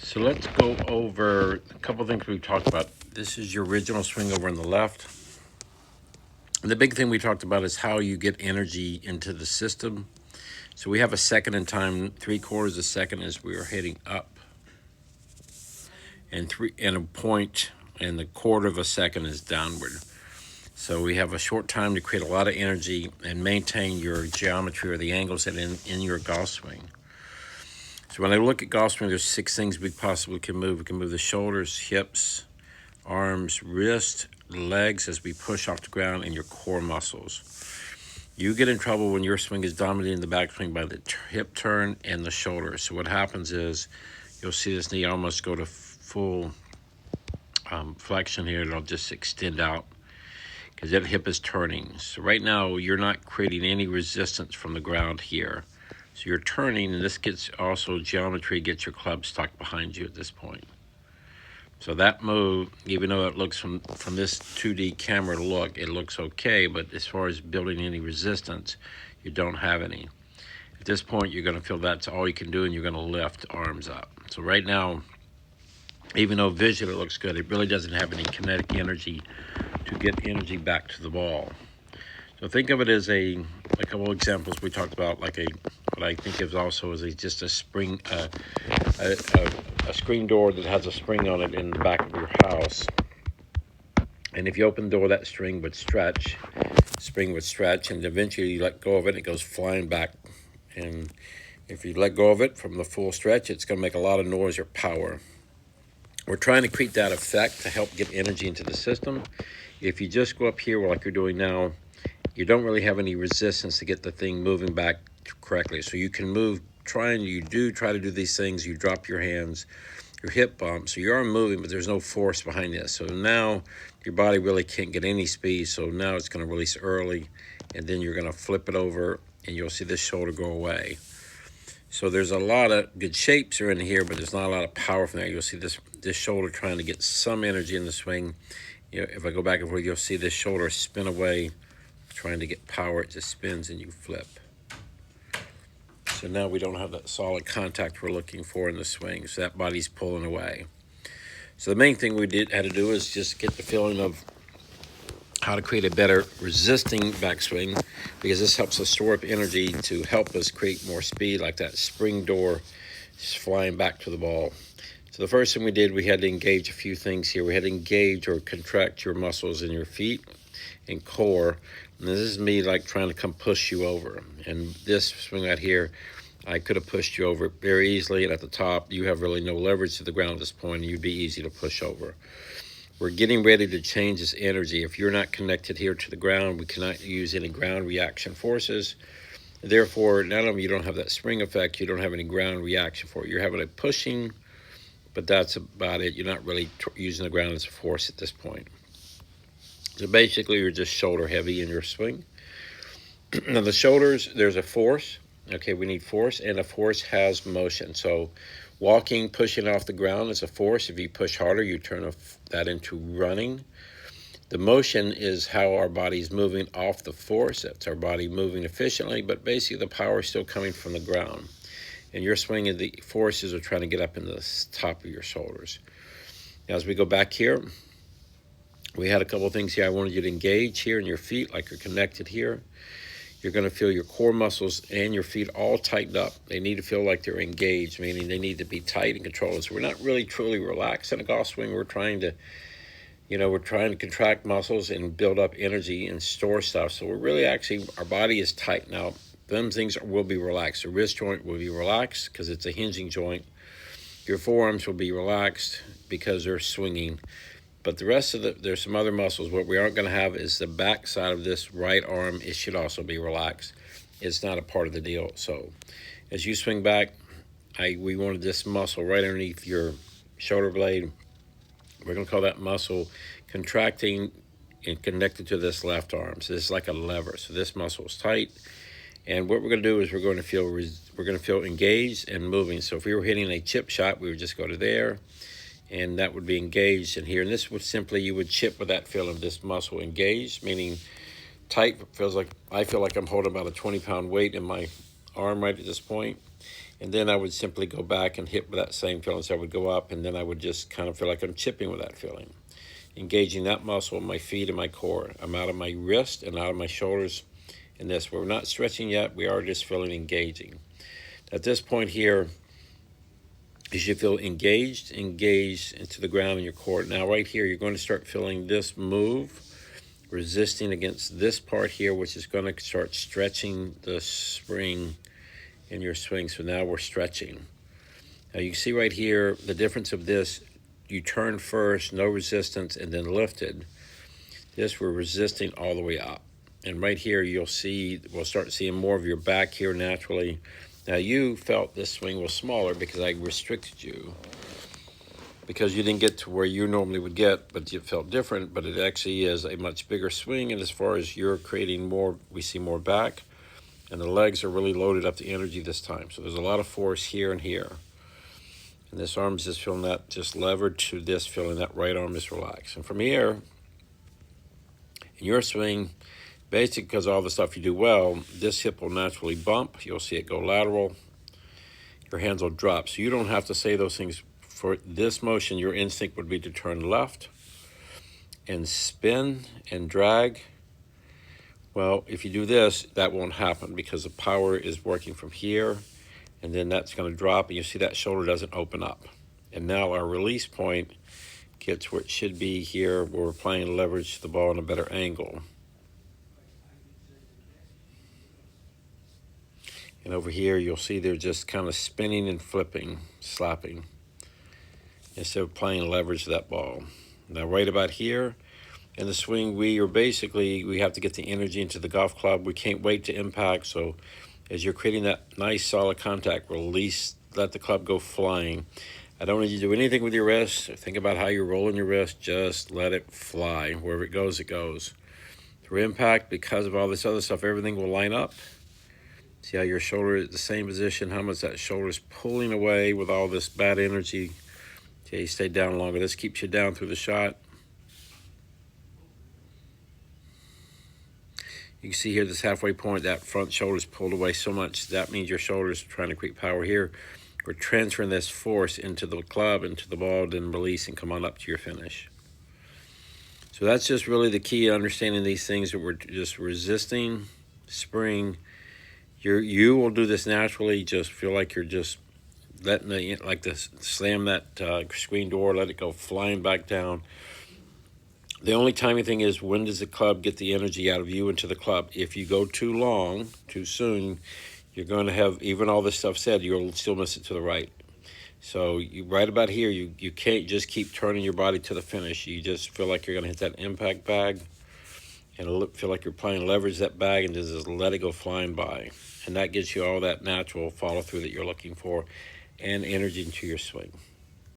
So let's go over a couple things we've talked about. This is your original swing over on the left. And the big thing we talked about is how you get energy into the system. So we have a second in time, 3/4 of a second as we are heading up, and a point and the quarter of a second is downward. So we have a short time to create a lot of energy and maintain your geometry or the angles that in your golf swing. So when I look at golf swing, there's 6 things we possibly can move. We can move the shoulders, hips, arms, wrist, legs as we push off the ground, and your core muscles. You get in trouble when your swing is dominating the backswing by the hip turn and the shoulder. So what happens is you'll see this knee almost go to full flexion here. It'll just extend out because that hip is turning. So right now you're not creating any resistance from the ground here. So you're turning, and this gets also geometry, gets your club stuck behind you at this point. So that move, even though it looks from this 2D camera look, it looks okay, but as far as building any resistance, you don't have any. At this point, you're going to feel that's all you can do, and you're going to lift arms up. So right now, even though visually it looks good, it really doesn't have any kinetic energy to get energy back to the ball. So think of it as a couple examples we talked about, like what I think of also as just a spring, a screen door that has a spring on it in the back of your house. And if you open the door, that spring would stretch, and eventually you let go of it, and it goes flying back. And if you let go of it from the full stretch, it's going to make a lot of noise or power. We're trying to create that effect to help get energy into the system. If you just go up here like you're doing now, you don't really have any resistance to get the thing moving back correctly. So you can move, try to do these things. You drop your hands, your hip bump. So you are moving, but there's no force behind this. So now your body really can't get any speed. So now it's going to release early, and then you're going to flip it over, and you'll see this shoulder go away. So there's a lot of good shapes are in here, but there's not a lot of power from there. You'll see this shoulder trying to get some energy in the swing. If I go back and forth, you'll see this shoulder spin away, trying to get power. It just spins and you flip. So now we don't have that solid contact we're looking for in the swing. So that body's pulling away. So the main thing we had to do is just get the feeling of how to create a better resisting backswing, because this helps us store up energy to help us create more speed, like that spring door flying back to the ball. So the first thing we did, we had to engage a few things here. We had to engage or contract your muscles in your feet and core. And this is me like trying to come push you over. And this swing right here, I could have pushed you over very easily. And at the top, you have really no leverage to the ground at this point, and you'd be easy to push over. We're getting ready to change this energy. If you're not connected here to the ground, we cannot use any ground reaction forces. Therefore, not only you don't have that spring effect, you don't have any ground reaction for it. You're having a pushing, but that's about it. You're not really using the ground as a force at this point. So basically, you're just shoulder heavy in your swing. Now the shoulders, there's a force. Okay, we need force, and a force has motion. So walking, pushing off the ground is a force. If you push harder, you turn that into running. The motion is how our body's moving off the force. That's our body moving efficiently, but basically the power is still coming from the ground. And you're swinging, the forces are trying to get up in the top of your shoulders. Now as we go back here, we had a couple of things here. I wanted you to engage here in your feet like you're connected here. You're going to feel your core muscles and your feet all tightened up. They need to feel like they're engaged, meaning they need to be tight and controlled. So we're not really truly relaxed in a golf swing. We're trying to contract muscles and build up energy and store stuff. So we're really actually, our body is tight. Now, them things will be relaxed. The wrist joint will be relaxed because it's a hinging joint. Your forearms will be relaxed because they're swinging. But the rest of there's some other muscles. What we aren't going to have is the back side of this right arm. It should also be relaxed. It's not a part of the deal. So as you swing back, we wanted this muscle right underneath your shoulder blade. We're going to call that muscle contracting and connected to this left arm. So this is like a lever. So this muscle is tight. And what we're going to do is we're going to feel engaged and moving. So if we were hitting a chip shot, we would just go to there, and that would be engaged in here. And this would simply, you would chip with that feeling of this muscle engaged, meaning tight. I feel like I'm holding about a 20-pound weight in my arm right at this point. And then I would simply go back and hit with that same feeling. So I would go up, and then I would just kind of feel like I'm chipping with that feeling, engaging that muscle in my feet and my core. I'm out of my wrist and out of my shoulders in this. We're not stretching yet. We are just feeling engaging. At this point here, you should feel engaged into the ground in your core. Now right here, you're going to start feeling this move, resisting against this part here, which is going to start stretching the spring in your swing. So now we're stretching. Now you can see right here the difference of this. You turn first, no resistance, and then lifted. This we're resisting all the way up. And right here you'll see, we'll start seeing more of your back here naturally. Now you felt this swing was smaller because I restricted you, because you didn't get to where you normally would get, but it felt different. But it actually is a much bigger swing, and as far as you're creating more, we see more back, and the legs are really loaded up the energy this time. So there's a lot of force here and here. And this arm is just feeling that, just levered to this, feeling that right arm is relaxed. And from here, in your swing, basically because all the stuff you do well, this hip will naturally bump. You'll see it go lateral. Your hands will drop. So you don't have to say those things. For this motion, your instinct would be to turn left and spin and drag. Well, if you do this, that won't happen because the power is working from here, and then that's going to drop, and you see that shoulder doesn't open up. And now our release point gets where it should be here, where we're applying leverage to the ball in a better angle. And over here, you'll see they're just kind of spinning and flipping, slapping, instead of applying leverage to that ball. Now, right about here, in the swing, we have to get the energy into the golf club. We can't wait to impact. So as you're creating that nice solid contact, release, let the club go flying. I don't need you to do anything with your wrist. Think about how you're rolling your wrist. Just let it fly. Wherever it goes, it goes. Through impact, because of all this other stuff, everything will line up. See how your shoulder is the same position, how much that shoulder is pulling away with all this bad energy. Okay, you stay down longer. This keeps you down through the shot. You can see here this halfway point, that front shoulder is pulled away so much. That means your shoulders are trying to create power here. We're transferring this force into the club, into the ball, then release and come on up to your finish. So that's just really the key, understanding these things, that we're just resisting spring. You will do this naturally. Just feel like you're just letting it, like this, slam that screen door, let it go flying back down. The only timing thing is, when does the club get the energy out of you into the club? If you go too long, too soon, you're going to have, even all this stuff said, you'll still miss it to the right. So right about here, you can't just keep turning your body to the finish. You just feel like you're going to hit that impact bag, and feel like you're applying leverage that bag, and just let it go flying by. And that gives you all that natural follow through that you're looking for, and energy into your swing.